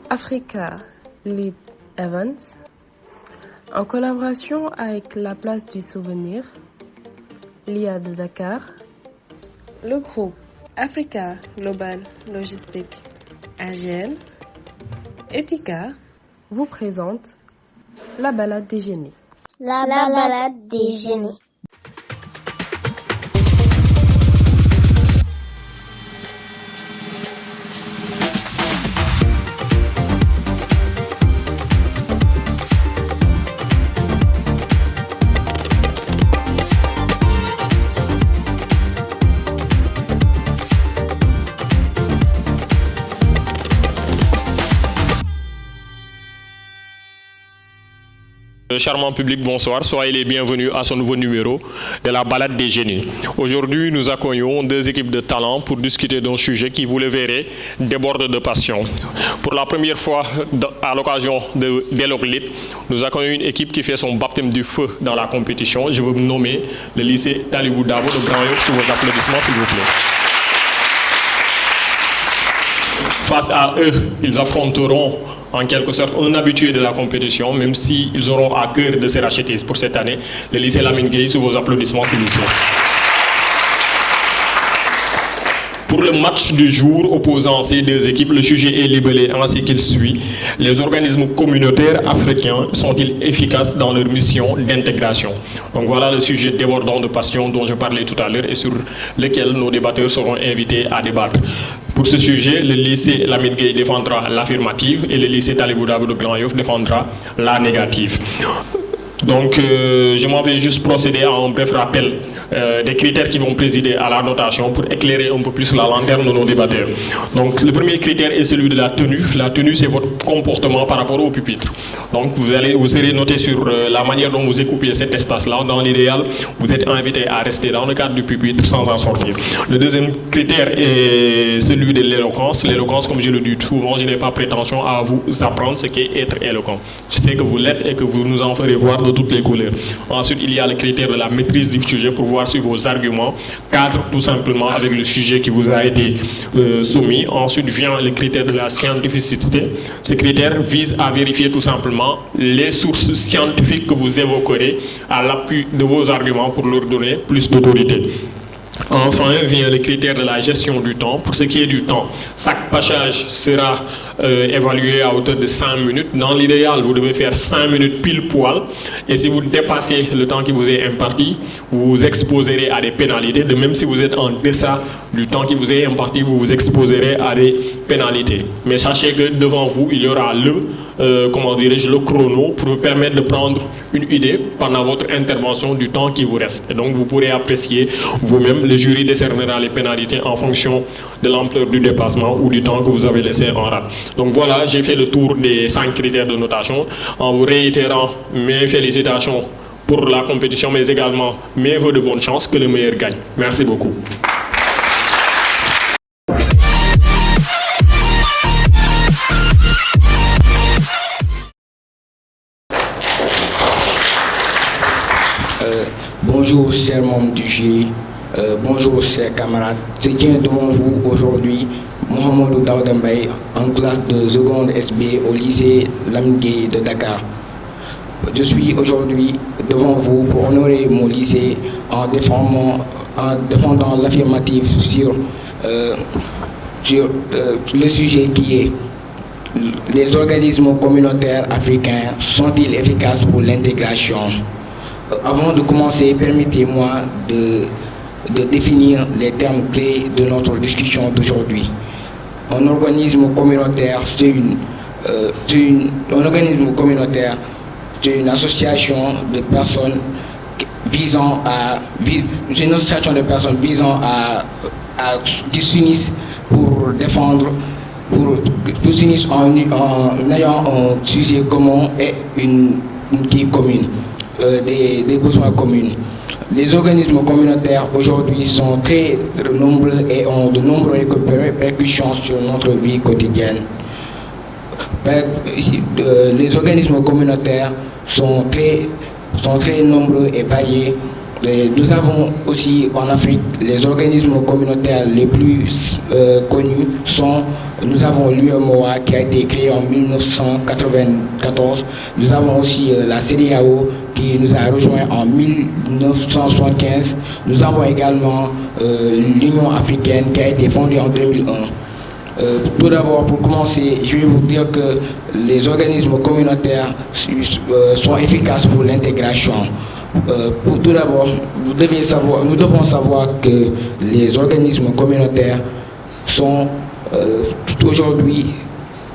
Africa Leap Events, en collaboration avec la Place du Souvenir, l'IA de Dakar, le groupe Africa Global Logistique AGL, Etika, vous présente la balade des génies. La balade des génies. Charmant public, bonsoir. Soyez les bienvenus à ce nouveau numéro de la balade des génies. Aujourd'hui, nous accueillons deux équipes de talents pour discuter d'un sujet qui, vous le verrez, déborde de passion. Pour la première fois, à l'occasion de Deloclit, nous accueillons une équipe qui fait son baptême du feu dans la compétition. Je veux nommer le lycée Talibou Dabo de Grand Yoff sous vos applaudissements, s'il vous plaît. Face à eux, ils affronteront en quelque sorte un habitué de la compétition, même s'ils auront à cœur de se racheter pour cette année. Le lycée Lamine Gueye, sous vos applaudissements, s'il vous plaît. Pour le match du jour opposant ces deux équipes, le sujet est libellé ainsi qu'il suit. Les organismes communautaires africains sont-ils efficaces dans leur mission d'intégration? Donc voilà le sujet débordant de passion dont je parlais tout à l'heure et sur lequel nos débatteurs seront invités à débattre. Pour ce sujet, le lycée Lamine Gueye défendra l'affirmative et le lycée Talibou Dabo de Grand Yoff défendra la négative. Donc, je m'en vais juste procéder à un bref rappel des critères qui vont présider à la notation pour éclairer un peu plus la lanterne de nos débatteurs. Donc, le premier critère est celui de la tenue. La tenue, c'est votre comportement par rapport au pupitre. Donc, vous serez noté sur la manière dont vous occupez cet espace-là. Dans l'idéal, vous êtes invité à rester dans le cadre du pupitre sans en sortir. Le deuxième critère est celui de l'éloquence. L'éloquence, comme je le dis souvent, je n'ai pas prétention à vous apprendre ce qu'est être éloquent. Je sais que vous l'êtes et que vous nous en ferez voir de toutes les couleurs. Ensuite, il y a le critère de la maîtrise du sujet pour voir si vos arguments cadrent tout simplement avec le sujet qui vous a été soumis. Ensuite vient le critère de la scientificité. Ce critère vise à vérifier tout simplement les sources scientifiques que vous évoquerez à l'appui de vos arguments pour leur donner plus d'autorité. Enfin vient le critère de la gestion du temps. Pour ce qui est du temps, chaque passage sera évalué à hauteur de 5 minutes. Dans l'idéal, vous devez faire 5 minutes pile poil. Et si vous dépassez le temps qui vous est imparti, vous vous exposerez à des pénalités. De même, si vous êtes en deçà du temps qui vous est imparti, vous vous exposerez à des pénalités. Mais sachez que devant vous, il y aura le chrono pour vous permettre de prendre une idée pendant votre intervention du temps qui vous reste. Et donc, vous pourrez apprécier vous-même. Le jury décernera les pénalités en fonction de l'ampleur du dépassement ou du temps que vous avez laissé en rate. Donc voilà, j'ai fait le tour des 5 critères de notation en vous réitérant mes félicitations pour la compétition, mais également mes vœux de bonne chance, que le meilleur gagne. Merci beaucoup. Bonjour chers membres du jury, bonjour chers camarades. Je tiens devant vous aujourd'hui Mohamedou Daouda Mbaye en classe de seconde SB au lycée Lamine Gueye de Dakar. Je suis aujourd'hui devant vous pour honorer mon lycée en défendant l'affirmative sur le sujet qui est: les organismes communautaires africains sont-ils efficaces pour l'intégration? Avant de commencer, permettez-moi de définir les termes clés de notre discussion d'aujourd'hui. Un organisme communautaire, c'est une association de personnes visant à qui s'unissent pour défendre, qui s'unissent en ayant un sujet commun et une qui commune. Des besoins communs. Les organismes communautaires aujourd'hui sont très nombreux et ont de nombreuses répercussions sur notre vie quotidienne. Les organismes communautaires sont très nombreux et variés Nous avons aussi en Afrique les organismes communautaires les plus connus sont, nous avons l'UEMOA qui a été créé en 1994. Nous avons aussi la CEDEAO qui nous a rejoint en 1975. Nous avons également l'Union africaine qui a été fondée en 2001. Tout d'abord, pour commencer, je vais vous dire que les organismes communautaires sont efficaces pour l'intégration. Tout d'abord, nous devons savoir que les organismes communautaires sont aujourd'hui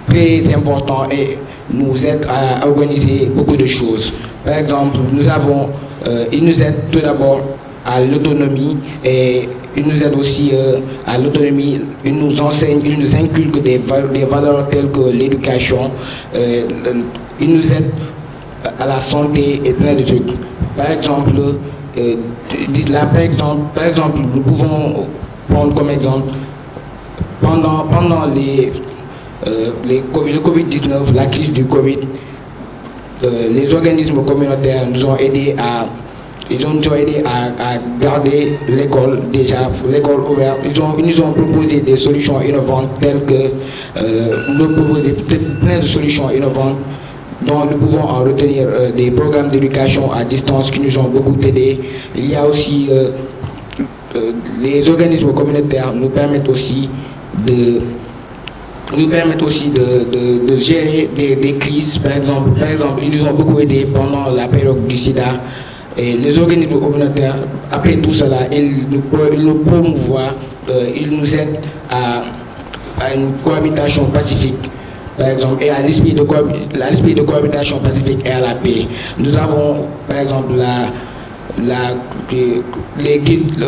très importants et nous aident à organiser beaucoup de choses. Par exemple, ils nous aident tout d'abord à l'autonomie et ils nous aident aussi à l'autonomie. Ils nous enseignent, ils nous inculquent des valeurs telles que l'éducation. Ils nous aident à la santé et plein de trucs. Par exemple, nous pouvons prendre comme exemple, pendant le Covid-19, la crise du Covid, les organismes communautaires nous ont aidés à garder l'école ouverte. Ils nous ont proposé des solutions innovantes telles que plein de solutions innovantes dont nous pouvons en retenir des programmes d'éducation à distance qui nous ont beaucoup aidés. Il y a aussi les organismes communautaires nous permettent aussi de gérer des crises. Par exemple, ils nous ont beaucoup aidés pendant la période du sida. Et les organismes communautaires, après tout cela, ils nous promouvoient, ils nous aident à une cohabitation pacifique. Par exemple, et à l'esprit de cohabitation pacifique et à la paix. Nous avons, par exemple, les guides,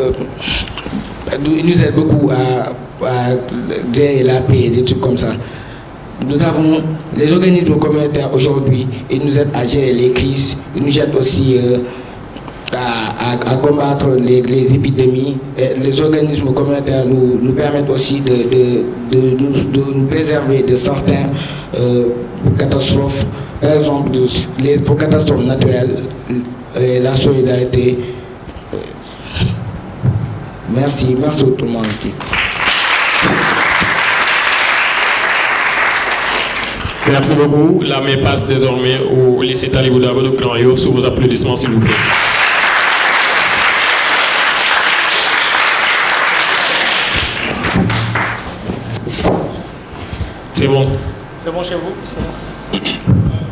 ils nous aident beaucoup à gérer la paix, des trucs comme ça. Nous avons les organismes communautaires aujourd'hui, ils nous aident à gérer les crises, ils nous aident aussi à combattre les épidémies. Et les organismes communautaires nous permettent aussi de nous préserver de certaines catastrophes. Par exemple, pour catastrophes naturelles, la solidarité. Merci tout le monde. Merci beaucoup. La main passe désormais au lycée Talibou Dabo de Grand Yoff sous vos applaudissements, s'il vous plaît. C'est bon. C'est bon chez vous?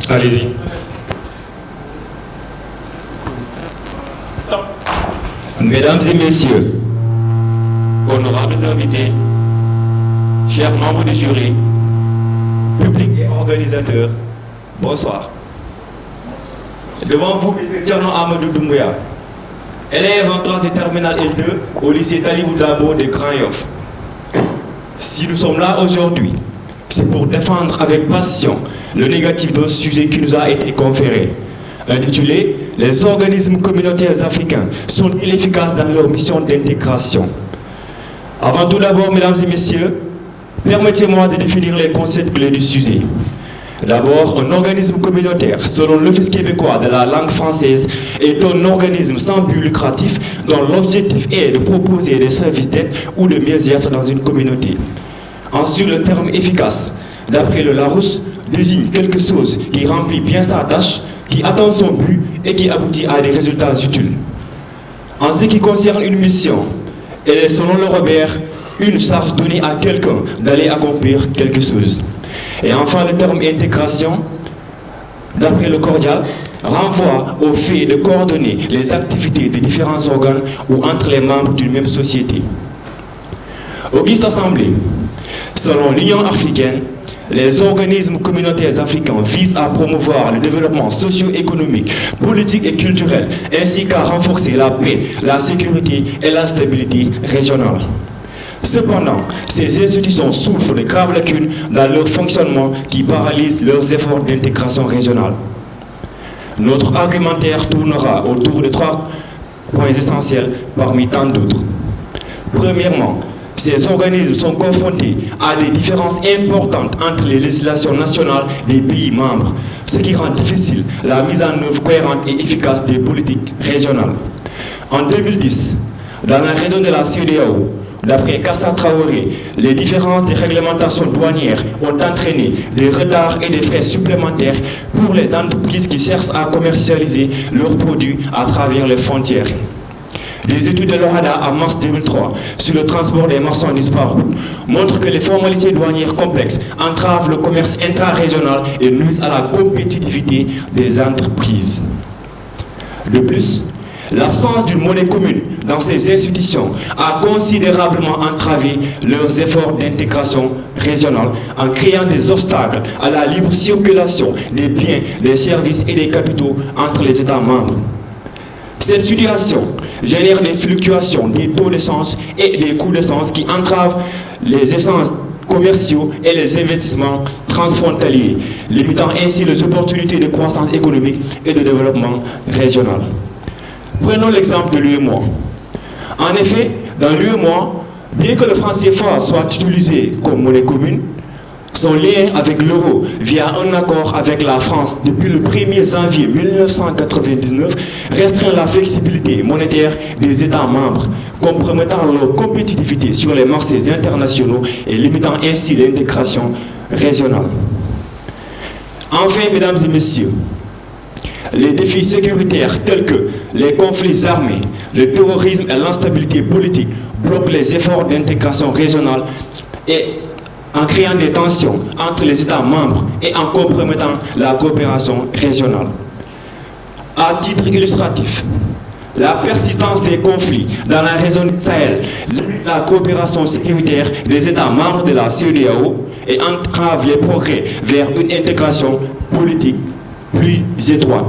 Allez-y. Mesdames et messieurs, honorables invités, chers membres du jury, public et organisateurs, bonsoir. Devant vous, M. Tcherno Amadou Doumbouya, élève en classe de terminale L2 au lycée Talibou Dabo de Grand Yoff. Si nous sommes là aujourd'hui, c'est pour défendre avec passion le négatif d'un sujet qui nous a été conféré, intitulé « Les organismes communautaires africains sont-ils efficaces dans leur mission d'intégration ?» Avant tout d'abord, mesdames et messieurs, permettez-moi de définir les concepts clés du sujet. D'abord, un organisme communautaire, selon l'Office québécois de la langue française, est un organisme sans but lucratif dont l'objectif est de proposer des services d'aide ou de mieux-être dans une communauté. Ensuite, le terme efficace, d'après le Larousse, désigne quelque chose qui remplit bien sa tâche, qui atteint son but et qui aboutit à des résultats utiles. En ce qui concerne une mission, elle est, selon le Robert, une charge donnée à quelqu'un d'aller accomplir quelque chose. Et enfin, le terme intégration, d'après le Cordial, renvoie au fait de coordonner les activités de différents organes ou entre les membres d'une même société. Auguste Assemblée, selon l'Union africaine, les organismes communautaires africains visent à promouvoir le développement socio-économique, politique et culturel, ainsi qu'à renforcer la paix, la sécurité et la stabilité régionale. Cependant, ces institutions souffrent de graves lacunes dans leur fonctionnement qui paralysent leurs efforts d'intégration régionale. Notre argumentaire tournera autour de 3 points essentiels parmi tant d'autres. Premièrement, ces organismes sont confrontés à des différences importantes entre les législations nationales des pays membres, ce qui rend difficile la mise en œuvre cohérente et efficace des politiques régionales. En 2010, dans la région de la CEDEAO, d'après Kassa Traoré, les différences des réglementations douanières ont entraîné des retards et des frais supplémentaires pour les entreprises qui cherchent à commercialiser leurs produits à travers les frontières. Des études de l'OHADA en mars 2003 sur le transport des marchandises par route montrent que les formalités douanières complexes entravent le commerce intra-régional et nuisent à la compétitivité des entreprises. De plus, l'absence d'une monnaie commune dans ces institutions a considérablement entravé leurs efforts d'intégration régionale en créant des obstacles à la libre circulation des biens, des services et des capitaux entre les États membres. Cette situation génère des fluctuations des taux d'essence et des coûts d'essence qui entravent les échanges commerciaux et les investissements transfrontaliers, limitant ainsi les opportunités de croissance économique et de développement régional. Prenons l'exemple de l'UEMOA. En effet, dans l'UEMOA, bien que le franc CFA soit utilisé comme monnaie commune, son lien avec l'euro via un accord avec la France depuis le 1er janvier 1999 restreint la flexibilité monétaire des États membres, compromettant leur compétitivité sur les marchés internationaux et limitant ainsi l'intégration régionale. Enfin, mesdames et messieurs, les défis sécuritaires tels que les conflits armés, le terrorisme et l'instabilité politique bloquent les efforts d'intégration régionale et en créant des tensions entre les États membres et en compromettant la coopération régionale. À titre illustratif, la persistance des conflits dans la région du Sahel limite la coopération sécuritaire des États membres de la CEDEAO et entrave les progrès vers une intégration politique plus étroite.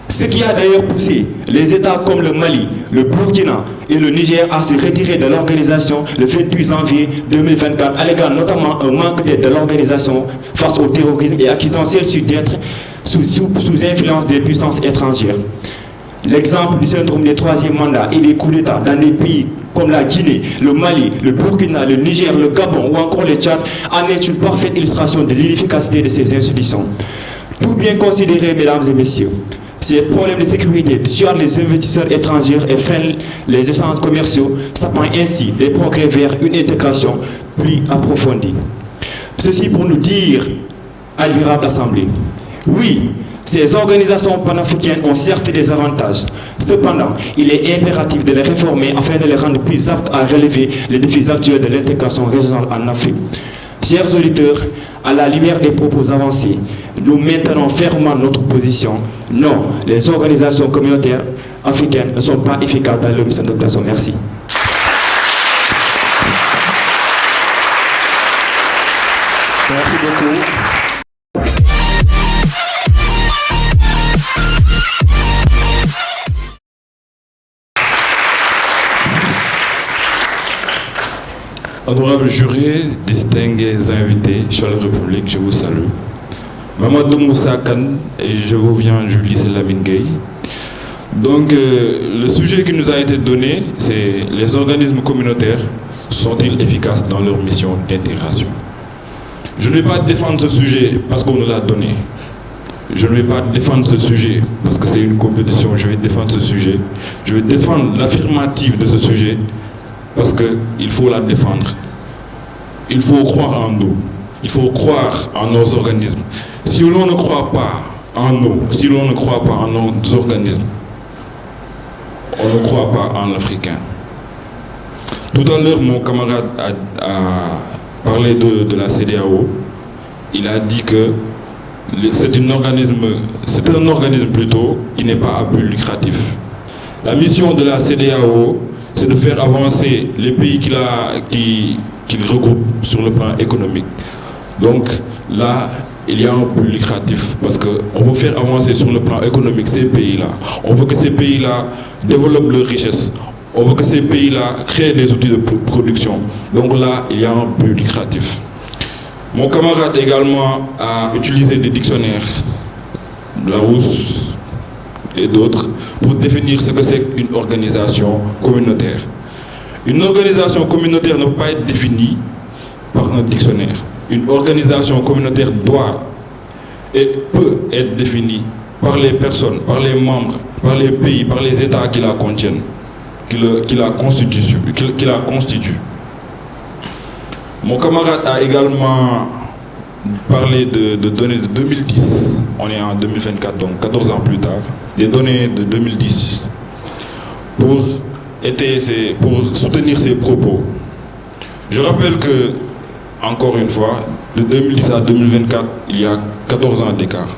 Ce qui a d'ailleurs poussé les États comme le Mali, le Burkina et le Niger à se retirer de l'organisation le 28 janvier 2024, alléguant notamment un manque d'aide de l'organisation face au terrorisme et accusant celle-ci d'être sous influence des puissances étrangères. L'exemple du syndrome des troisième mandats et des coups d'État dans des pays comme la Guinée, le Mali, le Burkina, le Niger, le Gabon ou encore le Tchad en est une parfaite illustration de l'inefficacité de ces institutions. Tout bien considéré, mesdames et messieurs, ces problèmes de sécurité dissuadent les investisseurs étrangers et freinent les échanges commerciaux, sapant ainsi des progrès vers une intégration plus approfondie. Ceci pour nous dire, admirable Assemblée, oui, ces organisations panafricaines ont certes des avantages. Cependant, il est impératif de les réformer afin de les rendre plus aptes à relever les défis actuels de l'intégration régionale en Afrique. Chers auditeurs, à la lumière des propos avancés, nous maintenons fermement notre position. Non, les organisations communautaires africaines ne sont pas efficaces dans leur mission d'intégration. Merci. Merci beaucoup. Honorable juré, distingués invités, chers public, je vous salue. Mamadou Moussa Khan et je vous viens du lycée Lamine Gueye. Donc, le sujet qui nous a été donné, c'est les organismes communautaires sont-ils efficaces dans leur mission d'intégration? Je ne vais pas défendre ce sujet parce qu'on nous l'a donné. Je ne vais pas défendre ce sujet parce que c'est une compétition. Je vais défendre ce sujet. Je vais défendre l'affirmative de ce sujet parce qu'il faut la défendre. Il faut croire en nous. Il faut croire en nos organismes. Si l'on ne croit pas en nous, si l'on ne croit pas en nos organismes, on ne croit pas en l'Africain. Tout à l'heure, mon camarade a parlé de la CEDEAO. Il a dit que c'est un organisme plutôt qui n'est pas à but lucratif. La mission de la CEDEAO, c'est de faire avancer les pays qu'il regroupe sur le plan économique. Donc là, il y a un but lucratif parce qu'on veut faire avancer sur le plan économique ces pays-là. On veut que ces pays-là développent leurs richesses. On veut que ces pays-là créent des outils de production. Donc là, il y a un but lucratif. Mon camarade également a utilisé des dictionnaires, Larousse et d'autres, pour définir ce que c'est une organisation communautaire. Une organisation communautaire ne peut pas être définie par un dictionnaire. Une organisation communautaire doit et peut être définie par les personnes, par les membres, par les pays, par les États qui la contiennent, qui la constituent. Mon camarade a également parlé de données de 2010. On est en 2024, donc 14 ans plus tard. Des données de 2010 pour soutenir ses propos. Je rappelle que, encore une fois, de 2010 à 2024, il y a 14 ans d'écart.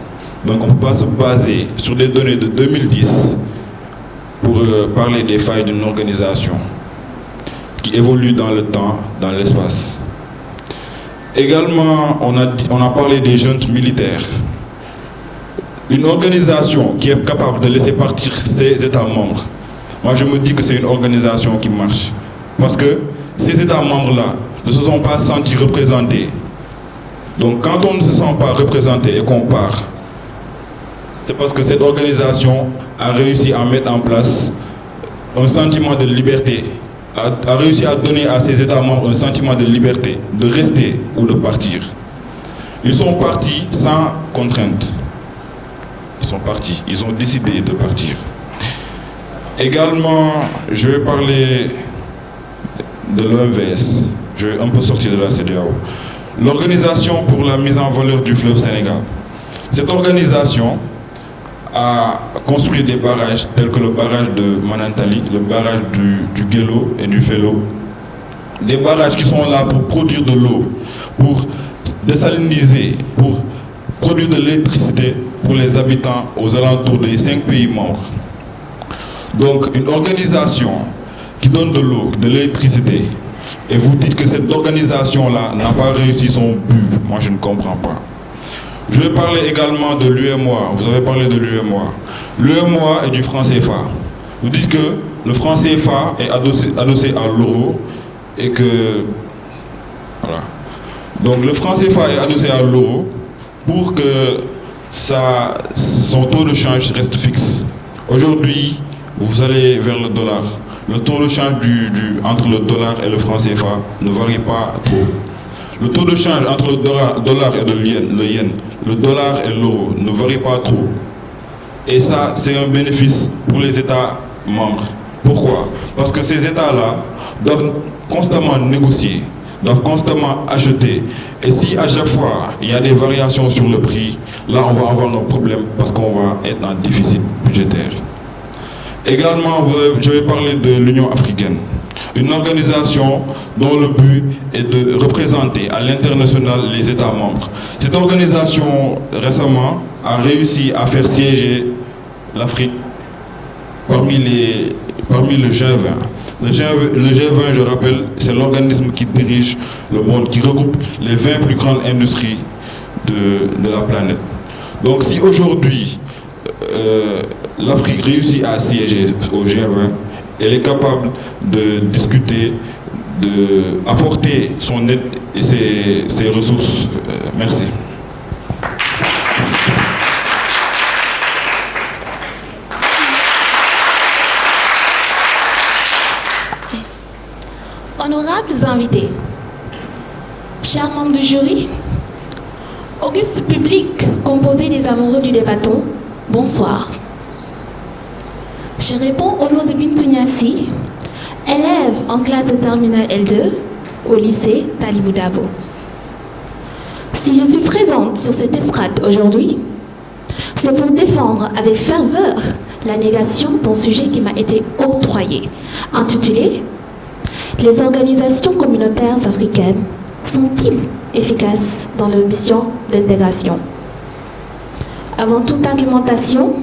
Donc on ne peut pas se baser sur des données de 2010 pour parler des failles d'une organisation qui évolue dans le temps, dans l'espace. Également, on a parlé des juntes militaires. Une organisation qui est capable de laisser partir ses États membres. Moi, je me dis que c'est une organisation qui marche. Parce que ces États membres-là ne se sont pas sentis représentés. Donc, quand on ne se sent pas représenté et qu'on part, c'est parce que cette organisation a réussi à mettre en place un sentiment de liberté, a réussi à donner à ses États membres un sentiment de liberté, de rester ou de partir. Ils sont partis sans contrainte. Ils sont partis, ils ont décidé de partir. Également, je vais parler de l'OMVS. Je vais un peu sortir de la CEDEAO. L'Organisation pour la mise en valeur du fleuve Sénégal. Cette organisation a construit des barrages tels que le barrage de Manantali, le barrage du Guélo et du Félo. Des barrages qui sont là pour produire de l'eau, pour désaliniser, pour produire de l'électricité pour les habitants aux alentours des 5 pays membres. Donc une organisation qui donne de l'eau, de l'électricité, et vous dites que cette organisation-là n'a pas réussi son but. Moi, je ne comprends pas. Je vais parler également de l'UEMOA. Vous avez parlé de l'UEMOA. L'UEMOA est du franc CFA. Vous dites que le franc CFA est adossé à l'euro et que... Voilà. Donc le franc CFA est adossé à l'euro pour que son taux de change reste fixe. Aujourd'hui, vous allez vers le dollar. Le taux de change entre le dollar et le franc CFA ne varie pas trop. Le taux de change entre le dollar et le yen, le dollar et l'euro ne varie pas trop. Et ça, c'est un bénéfice pour les États membres. Pourquoi? Parce que ces États-là doivent constamment négocier, doivent constamment acheter. Et si à chaque fois, il y a des variations sur le prix, là, on va avoir un problème parce qu'on va être en déficit budgétaire. Également, je vais parler de l'Union africaine. Une organisation dont le but est de représenter à l'international les États membres. Cette organisation, récemment, a réussi à faire siéger l'Afrique parmi le G20. Le G20, je rappelle, c'est l'organisme qui dirige le monde, qui regroupe les 20 plus grandes industries de la planète. Donc si aujourd'hui, l'Afrique réussit à siéger au G20, elle est capable de discuter, d'apporter son aide et ses ressources. Merci. Honorables invités, chers membres du jury, auguste public composé des amoureux du débatton, bonsoir. Je réponds au nom de Bintou Niassi, élève en classe de terminale L2 au lycée Talibou Dabo. Si je suis présente sur cette estrade aujourd'hui, c'est pour défendre avec ferveur la négation d'un sujet qui m'a été octroyé, intitulé « Les organisations communautaires africaines sont-ils efficaces dans leur mission d'intégration ?» Avant toute argumentation,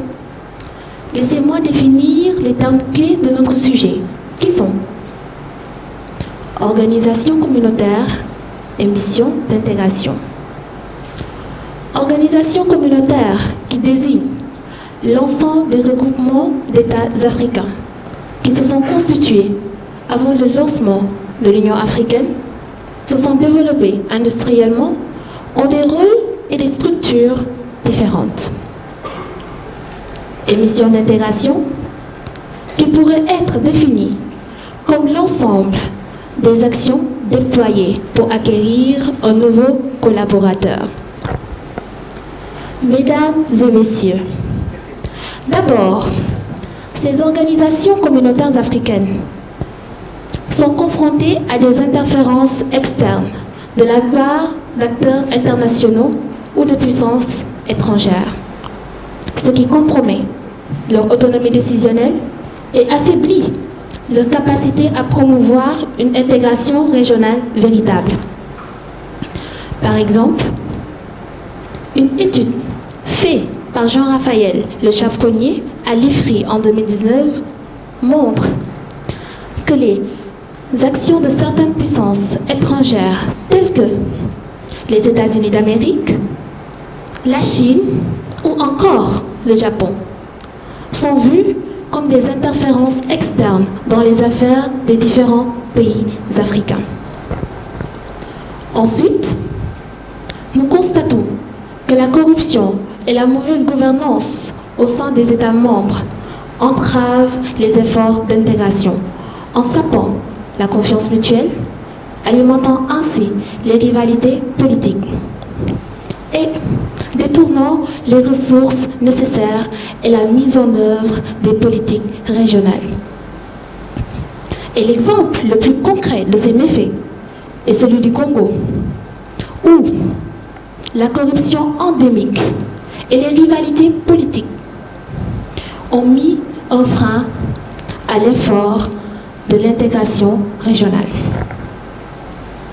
laissez-moi définir les termes clés de notre sujet, qui sont organisation communautaire et mission d'intégration. Organisation communautaire qui désigne l'ensemble des regroupements d'États africains qui se sont constitués avant le lancement de l'Union africaine, se sont développés industriellement, ont des rôles et des structures différentes. Et mission d'intégration qui pourrait être définie comme l'ensemble des actions déployées pour acquérir un nouveau collaborateur. Mesdames et messieurs, d'abord, Ces organisations communautaires africaines sont confrontées à des interférences externes de la part d'acteurs internationaux ou de puissances étrangères, ce qui compromet leur autonomie décisionnelle et affaiblit leur capacité à promouvoir une intégration régionale véritable. Par exemple, une étude faite par Jean-Raphaël Le Chapconnier à l'IFRI en 2019 montre que les actions de certaines puissances étrangères telles que les États-Unis d'Amérique, la Chine ou encore le Japon sont vues comme des interférences externes dans les affaires des différents pays africains. Ensuite, nous constatons que la corruption et la mauvaise gouvernance au sein des États membres entravent les efforts d'intégration en sapant la confiance mutuelle, alimentant ainsi les rivalités politiques et détournant les ressources nécessaires et la mise en œuvre des politiques régionales. Et l'exemple le plus concret de ces méfaits est celui du Congo, où la corruption endémique et les rivalités politiques ont mis un frein à l'effort de l'intégration régionale.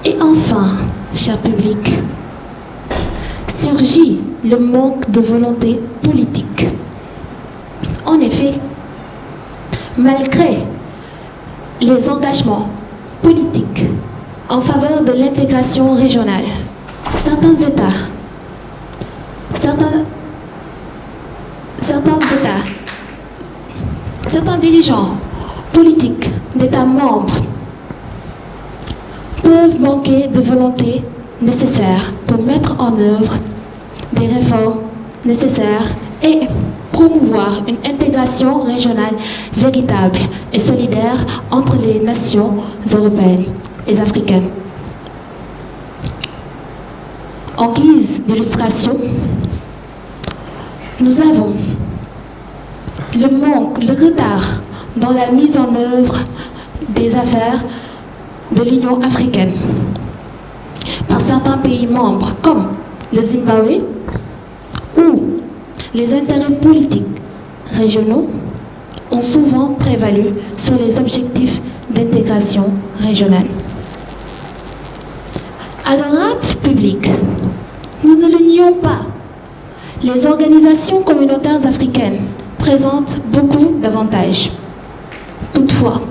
Et enfin, cher public, surgit le manque de volonté politique. En effet, malgré les engagements politiques en faveur de l'intégration régionale, certains dirigeants politiques d'États membres peuvent manquer de volonté nécessaire pour mettre en œuvre des réformes nécessaires et promouvoir une intégration régionale véritable et solidaire entre les nations européennes et africaines. En guise d'illustration, nous avons le retard dans la mise en œuvre des affaires de l'Union africaine par certains pays membres comme le Zimbabwe, où les intérêts politiques régionaux ont souvent prévalu sur les objectifs d'intégration régionale. Adorable public, nous ne le nions pas, les organisations communautaires africaines présentent beaucoup d'avantages. Toutefois,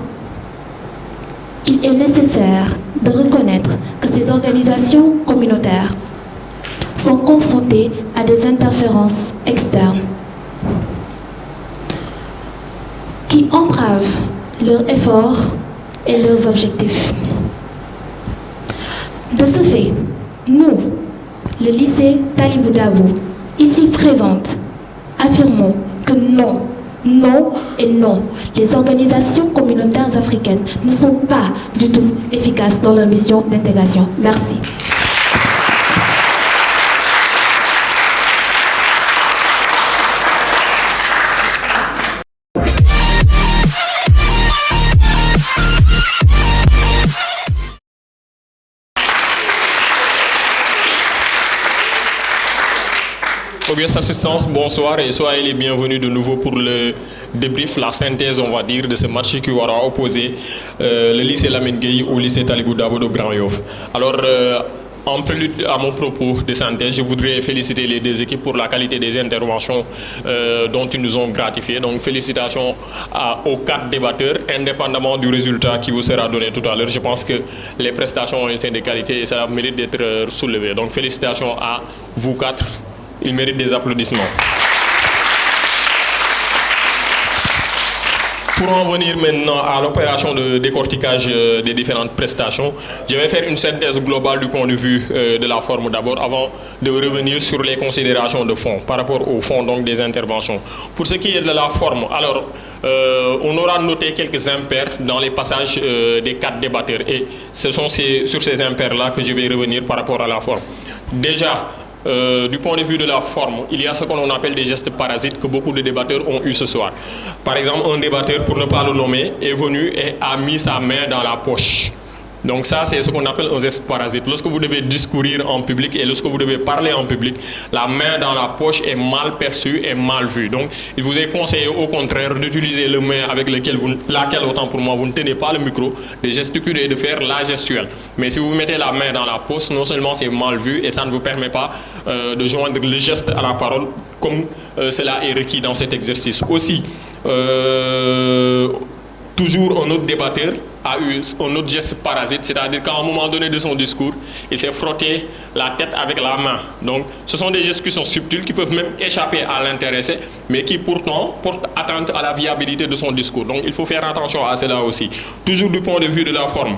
il est nécessaire de reconnaître que ces organisations communautaires sont confrontées à des interférences externes qui entravent leurs efforts et leurs objectifs. De ce fait, nous, le lycée Talibou Dabo, ici présente, affirmons que non, non et non, les organisations communautaires africaines ne sont pas du tout efficaces dans leur mission d'intégration. Merci. Obvious Assistance, bonsoir et soyez les bienvenus de nouveau pour le débrief, la synthèse, on va dire, de ce match qui aura opposé le lycée Lamine Gueye au lycée Talibou Dabo de Grand Yoff. Alors, en prélude à mon propos de synthèse, je voudrais féliciter les deux équipes pour la qualité des interventions dont ils nous ont gratifié. Donc, félicitations aux 4 débatteurs, indépendamment du résultat qui vous sera donné tout à l'heure. Je pense que les prestations ont été de qualité et ça mérite d'être soulevé. Donc, félicitations à vous 4. Il mérite des applaudissements. Pour en venir maintenant à l'opération de décortiquage des différentes prestations, je vais faire une synthèse globale du point de vue de la forme d'abord, avant de revenir sur les considérations de fond, par rapport au fond donc des interventions. Pour ce qui est de la forme, alors on aura noté quelques impairs dans les passages des 4 débatteurs et ce sont sur ces impairs-là que je vais revenir par rapport à la forme. Déjà, du point de vue de la forme, il y a ce qu'on appelle des gestes parasites que beaucoup de débatteurs ont eu ce soir. Par exemple, un débatteur, pour ne pas le nommer, est venu et a mis sa main dans la poche. Donc ça, c'est ce qu'on appelle un geste parasite. Lorsque vous devez discourir en public et lorsque vous devez parler en public, la main dans la poche est mal perçue et mal vue. Donc, il vous est conseillé au contraire d'utiliser le main avec laquelle, autant pour moi, vous ne tenez pas le micro, de gesticuler et de faire la gestuelle. Mais si vous mettez la main dans la poche, non seulement c'est mal vu et ça ne vous permet pas de joindre le geste à la parole comme cela est requis dans cet exercice. Aussi, toujours un autre débatteur a eu un autre geste parasite, c'est-à-dire qu'à un moment donné de son discours, il s'est frotté la tête avec la main. Donc, ce sont des gestes qui sont subtils, qui peuvent même échapper à l'intéressé, mais qui pourtant portent atteinte à la viabilité de son discours. Donc, il faut faire attention à cela aussi. Toujours du point de vue de la forme.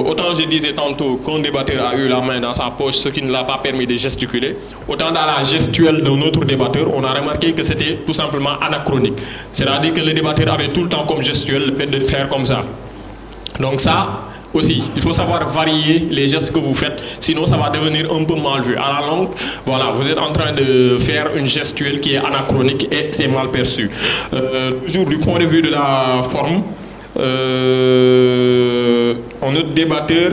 Autant je disais tantôt qu'un débatteur a eu la main dans sa poche, ce qui ne l'a pas permis de gesticuler, autant dans la gestuelle d'un autre débatteur, on a remarqué que c'était tout simplement anachronique. C'est-à-dire que le débatteur avait tout le temps comme gestuelle le fait de faire comme ça. Donc ça aussi, il faut savoir varier les gestes que vous faites, sinon ça va devenir un peu mal vu. À la longue, voilà, vous êtes en train de faire une gestuelle qui est anachronique et c'est mal perçu. Toujours du point de vue de la forme, un autre débatteur,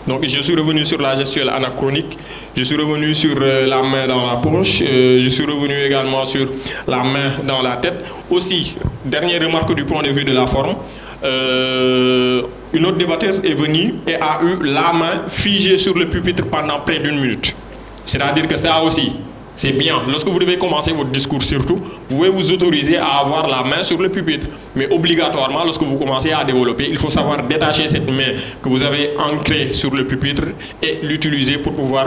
donc je suis revenu sur la gestuelle anachronique, je suis revenu sur la main dans la poche, je suis revenu également sur la main dans la tête. Aussi, dernière remarque du point de vue de la forme, une autre débatteuse est venue et a eu la main figée sur le pupitre pendant près d'une minute. C'est-à-dire que ça aussi, c'est bien. Lorsque vous devez commencer votre discours surtout, vous pouvez vous autoriser à avoir la main sur le pupitre. Mais obligatoirement, lorsque vous commencez à développer, il faut savoir détacher cette main que vous avez ancrée sur le pupitre et l'utiliser pour pouvoir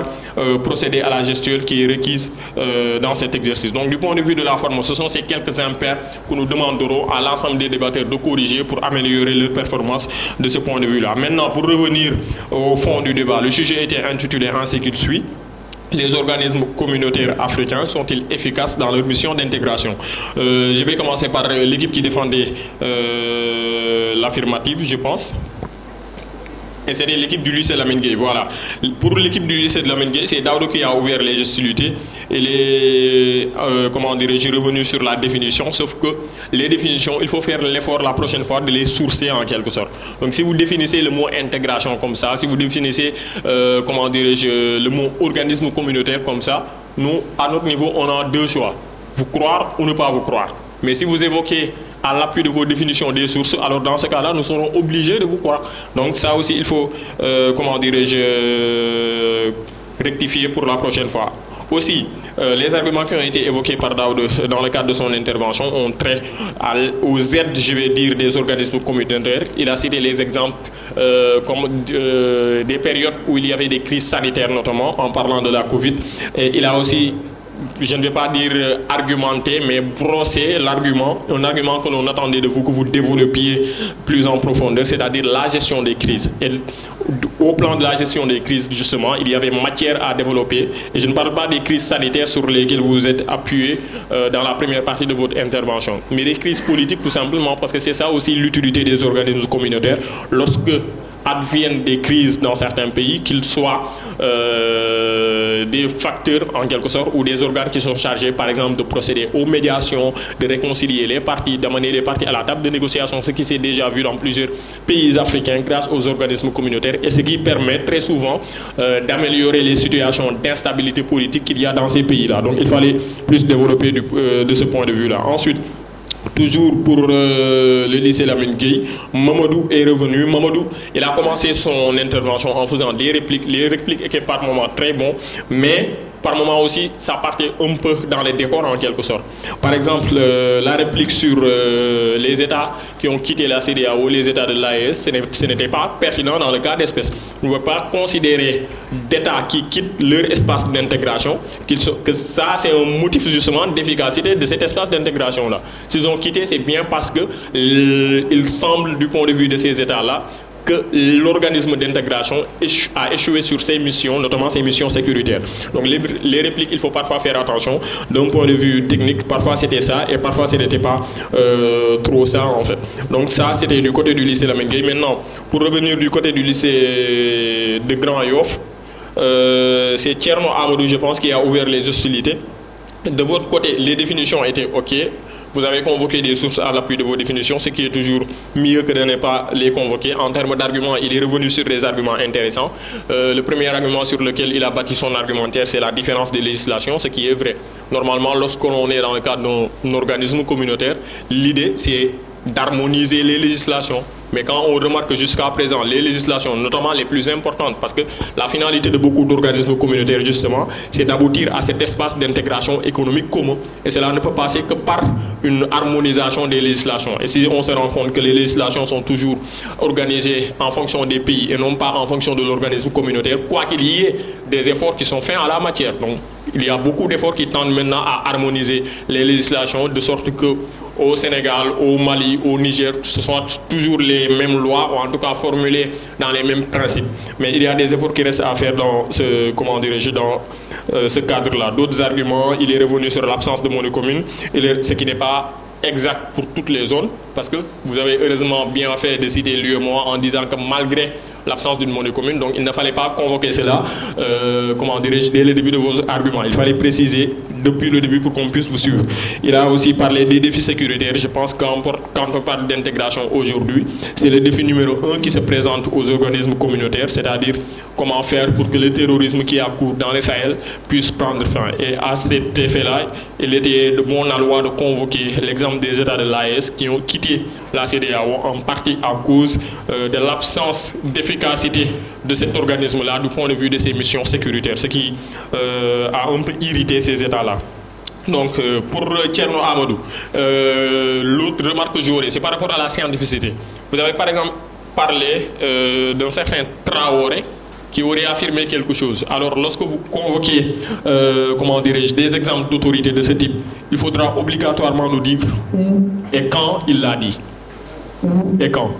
procéder à la gestuelle qui est requise dans cet exercice. Donc du point de vue de la forme, ce sont ces quelques impairs que nous demanderons à l'ensemble des débatteurs de corriger pour améliorer leur performance de ce point de vue-là. Maintenant, pour revenir au fond du débat, le sujet était intitulé ainsi qu'il suit. Les organismes communautaires africains sont-ils efficaces dans leur mission d'intégration? Je vais commencer par l'équipe qui défendait l'affirmative, je pense. Et c'était l'équipe du lycée Lamine Gueye. Voilà. Pour l'équipe du lycée de Lamine Gueye, c'est Daoudo qui a ouvert les hostilités. Et comment dirais-je, revenu sur la définition. Sauf que les définitions, il faut faire l'effort la prochaine fois de les sourcer en quelque sorte. Donc si vous définissez le mot intégration comme ça, si vous définissez, comment dirais-je, le mot organisme communautaire comme ça, nous, à notre niveau, on a deux choix. Vous croire ou ne pas vous croire. Mais si vous évoquez à l'appui de vos définitions des sources, alors dans ce cas-là, nous serons obligés de vous croire. Donc ça aussi, il faut, comment dirais-je, rectifier pour la prochaine fois. Aussi, les arguments qui ont été évoqués par Daouda dans le cadre de son intervention ont trait aux aides, je vais dire, des organismes communautaires. Il a cité les exemples comme des périodes où il y avait des crises sanitaires, notamment en parlant de la Covid. Et il a aussi, je ne vais pas dire argumenter, mais brosser l'argument, un argument que l'on attendait de vous, que vous développiez plus en profondeur, c'est-à-dire la gestion des crises. Et au plan de la gestion des crises, justement, il y avait matière à développer. Et je ne parle pas des crises sanitaires sur lesquelles vous êtes appuyé dans la première partie de votre intervention, mais des crises politiques tout simplement, parce que c'est ça aussi l'utilité des organismes communautaires. Lorsque adviennent des crises dans certains pays, qu'ils soient des facteurs en quelque sorte ou des organes qui sont chargés par exemple de procéder aux médiations, de réconcilier les parties, d'amener les parties à la table de négociation, ce qui s'est déjà vu dans plusieurs pays africains grâce aux organismes communautaires et ce qui permet très souvent d'améliorer les situations d'instabilité politique qu'il y a dans ces pays-là. Donc il fallait plus développer de ce point de vue-là. Ensuite, toujours pour le lycée Lamine Gueye, Mamadou est revenu. Mamadou, il a commencé son intervention en faisant des répliques. Les répliques étaient par moments très bons, mais par moments aussi, ça partait un peu dans les décors en quelque sorte. Par exemple, la réplique sur les États qui ont quitté la CEDEAO, les États de l'AES, ce n'était pas pertinent dans le cas d'espèce. On ne peut pas considérer d'États qui quittent leur espace d'intégration, que ça c'est un motif justement d'efficacité de cet espace d'intégration-là. S'ils ont quitté, c'est bien parce qu'il semble, du point de vue de ces États-là, que l'organisme d'intégration a échoué sur ses missions, notamment ses missions sécuritaires. Donc les répliques, il faut parfois faire attention. D'un point de vue technique, parfois c'était ça et parfois ce n'était pas trop ça en fait. Donc ça c'était du côté du lycée Lamine Gueye. Maintenant, pour revenir du côté du lycée de Grand Yoff, c'est Thierno Amadou, je pense, qui a ouvert les hostilités. De votre côté, les définitions étaient OK. Vous avez convoqué des sources à l'appui de vos définitions, ce qui est toujours mieux que de ne pas les convoquer. En termes d'arguments, il est revenu sur des arguments intéressants. Le premier argument sur lequel il a bâti son argumentaire, c'est la différence des législations, ce qui est vrai. Normalement, lorsqu'on est dans le cadre d'un organisme communautaire, l'idée, c'est d'harmoniser les législations. Mais quand on remarque que jusqu'à présent, les législations, notamment les plus importantes, parce que la finalité de beaucoup d'organismes communautaires, justement, c'est d'aboutir à cet espace d'intégration économique commun. Et cela ne peut passer que par une harmonisation des législations. Et si on se rend compte que les législations sont toujours organisées en fonction des pays et non pas en fonction de l'organisme communautaire, quoi qu'il y ait des efforts qui sont faits en la matière. Donc, il y a beaucoup d'efforts qui tendent maintenant à harmoniser les législations de sorte que au Sénégal, au Mali, au Niger, ce sont toujours les mêmes lois, ou en tout cas formulées dans les mêmes principes. Mais il y a des efforts qui restent à faire dans ce, comment dirais-je, dans ce cadre-là. D'autres arguments, il est revenu sur l'absence de monnaie commune, ce qui n'est pas exact pour toutes les zones, parce que vous avez heureusement bien fait de citer l'UEMOA en disant que malgré l'absence d'une monnaie commune, donc il ne fallait pas convoquer cela, comment dirais-je, dès le début de vos arguments. Il fallait préciser depuis le début pour qu'on puisse vous suivre. Il a aussi parlé des défis sécuritaires. Je pense que quand on parle d'intégration aujourd'hui, c'est le défi numéro 1 qui se présente aux organismes communautaires, c'est-à-dire comment faire pour que le terrorisme qui a cours dans le Sahel puisse prendre fin. Et à cet effet-là, il était de bon aloi de convoquer l'exemple des États de l'AES qui ont quitté la CEDEAO en partie à cause de l'absence d'efficacité de cet organisme-là du point de vue de ses missions sécuritaires, ce qui a un peu irrité ces États-là. Donc, pour Thierno Amadou, l'autre remarque que j'aurais, c'est par rapport à la scientificité. Vous avez par exemple parlé d'un certain Traoré qui aurait affirmé quelque chose. Alors, lorsque vous convoquez, comment dirais-je, des exemples d'autorité de ce type, il faudra obligatoirement nous dire où et quand il l'a dit. Où et quand.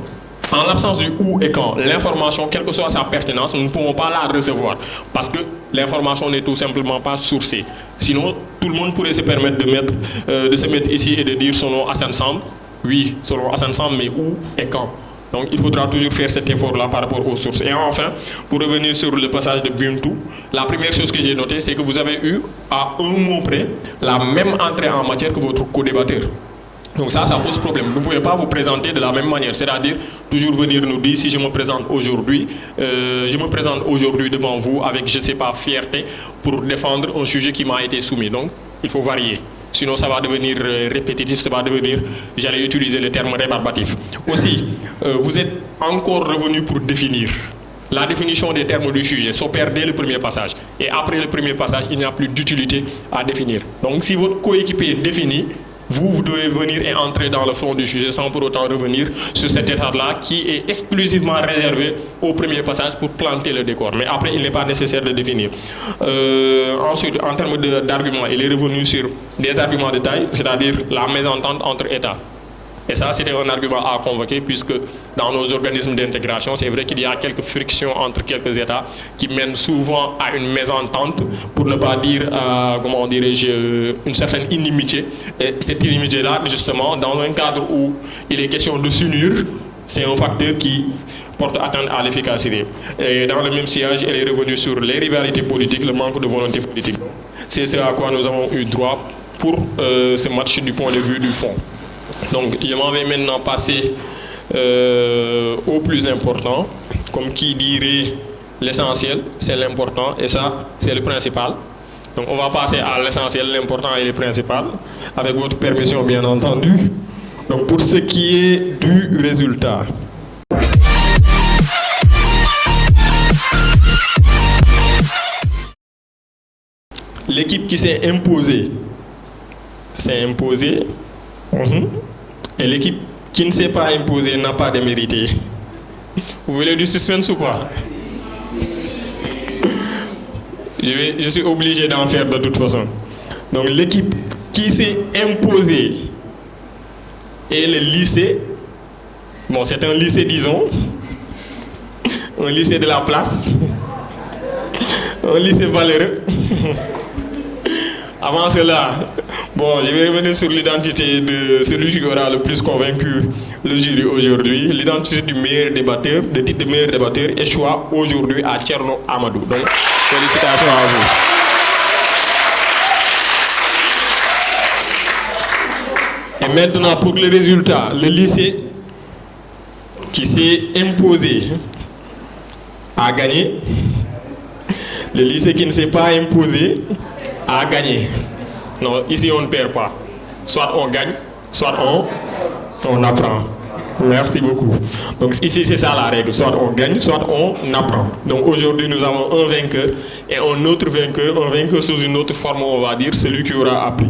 En l'absence du où et quand, l'information, quelle que soit sa pertinence, nous ne pouvons pas la recevoir parce que l'information n'est tout simplement pas sourcée. Sinon, tout le monde pourrait se permettre de se mettre ici et de dire son nom Hassan Samb. Oui, selon Hassan Samb, mais où et quand. Donc il faudra toujours faire cet effort-là par rapport aux sources. Et enfin, pour revenir sur le passage de Bintou, la première chose que j'ai notée, c'est que vous avez eu, à un mot près, la même entrée en matière que votre co-débatteur. Donc ça pose problème. Vous ne pouvez pas vous présenter de la même manière, c'est-à-dire toujours venir nous dire si je me présente aujourd'hui devant vous avec, je ne sais pas, fierté pour défendre un sujet qui m'a été soumis. Donc il faut varier. Sinon ça va devenir répétitif, ça va devenir, j'allais utiliser le terme rébarbatif. Aussi, vous êtes encore revenu pour définir. La définition des termes du sujet s'opère dès le premier passage. Et après le premier passage, il n'y a plus d'utilité à définir. Donc si votre coéquipier définit, vous devez venir et entrer dans le fond du sujet sans pour autant revenir sur cet état-là qui est exclusivement réservé au premier passage pour planter le décor. Mais après, il n'est pas nécessaire de définir. Ensuite, en termes d'arguments, il est revenu sur des arguments de taille, c'est-à-dire la mésentente entre États. Et ça, c'était un argument à convoquer puisque dans nos organismes d'intégration, c'est vrai qu'il y a quelques frictions entre quelques États qui mènent souvent à une mésentente, pour ne pas dire, comment dirais-je, une certaine inimitié. Et cette inimitié-là, justement, dans un cadre où il est question de s'unir, c'est un facteur qui porte atteinte à l'efficacité. Et dans le même sillage, elle est revenue sur les rivalités politiques, le manque de volonté politique. C'est ce à quoi nous avons eu droit pour ce match du point de vue du fond. Donc, je m'en vais maintenant passer au plus important. Comme qui dirait, l'essentiel, c'est l'important, et ça, c'est le principal. Donc, on va passer à l'essentiel, l'important et le principal, avec votre permission, bien entendu. Donc, pour ce qui est du résultat. L'équipe qui s'est imposée, et l'équipe qui ne s'est pas imposée n'a pas démérité. Vous voulez du suspense ou pas? Je suis obligé d'en faire de toute façon. Donc l'équipe qui s'est imposée est le lycée. Bon, c'est un lycée, disons. Un lycée de la place. Un lycée valeureux. Avant cela, bon, je vais revenir sur l'identité de celui qui aura le plus convaincu le jury aujourd'hui. L'identité du meilleur débatteur, le titre de meilleur débatteur échoua aujourd'hui à Thierno Amadou. Donc, félicitations à vous. Et maintenant, pour les résultats, le lycée qui s'est imposé a gagné. Le lycée qui ne s'est pas imposé a gagné. Non, ici on ne perd pas. Soit on gagne, soit on apprend. Merci beaucoup. Donc ici c'est ça la règle. Soit on gagne, soit on apprend. Donc aujourd'hui nous avons un vainqueur et un autre vainqueur. Un vainqueur sous une autre forme, on va dire, celui qui aura appris.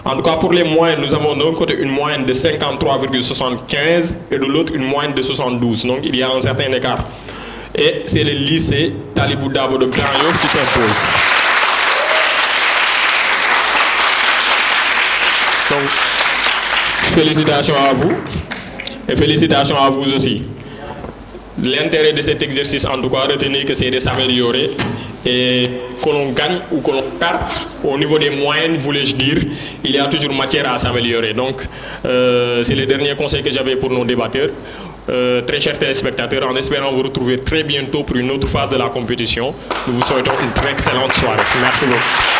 En tout cas pour les moyennes, nous avons d'un côté une moyenne de 53,75 et de l'autre une moyenne de 72. Donc il y a un certain écart. Et c'est le lycée Talibou Dabo de Grand Yoff qui s'impose. Donc, félicitations à vous et félicitations à vous aussi. L'intérêt de cet exercice, en tout cas, retenez que c'est de s'améliorer et que l'on gagne ou que l'on perde au niveau des moyennes, voulais-je dire, il y a toujours matière à s'améliorer. Donc, c'est le dernier conseil que j'avais pour nos débatteurs. Très chers téléspectateurs, en espérant vous retrouver très bientôt pour une autre phase de la compétition. Nous vous souhaitons une très excellente soirée. Merci beaucoup.